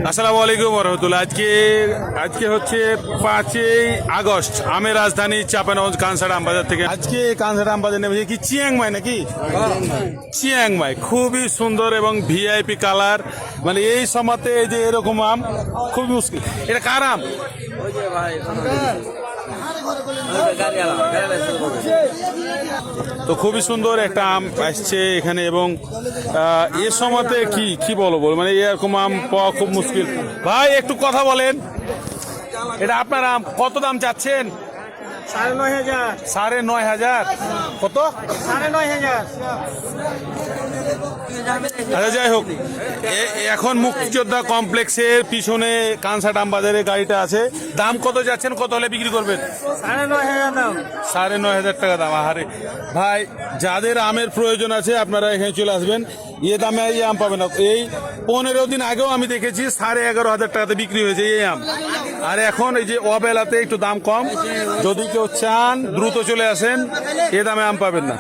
আসসালামু আলাইকুম রহমতুল্লাহ। আজকে হচ্ছে 5ই আগস্ট। আমের রাজধানী চাঁপাইনবাবগঞ্জ কানসার আমবাজার থেকে আজকে কানসার আমবাজার নেমেছে কি চিয়াংমাই নাকি? চিয়াংমাই খুবই সুন্দর এবং ভিআইপি কালার। মানে এই সময়তে এই যে এরকম আম খুবই মুশকিল। এটা কার আম? তো খুবই সুন্দর একটা আম আসছে এখানে এবং এর সময়তে কি বলবো, মানে এরকম আম পাওয়া খুব মুশকিল। ভাই একটু কথা বলেন, এটা আপনার আম, কত দাম চাচ্ছেন? 9,500। 9,500। কত? 9,500। আচ্ছা যাই হোক, এখন মুক্তিযোদ্ধা কমপ্লেক্সের পিছনে কানসাট আম বাজারে গাড়িটা আছে। দাম কত যাচ্ছেন, কত হলে বিক্রি করবেন? 9,500 দাম। 9,500 টাকা দাম। আহারে ভাই, যাদের আমের প্রয়োজন আছে আপনারা এখানে চলে আসবেন, দামে এই আম পাবেন না। এই 15 দিন আগেও আমি দেখেছি 11,500 টাকাতে বিক্রি হয়েছে এই আম। আর এখন এই যে অবেলাতে একটু দাম কম, যদি কেউ চান দ্রুত চলে আসেন, এ দামে আম পাবেন না।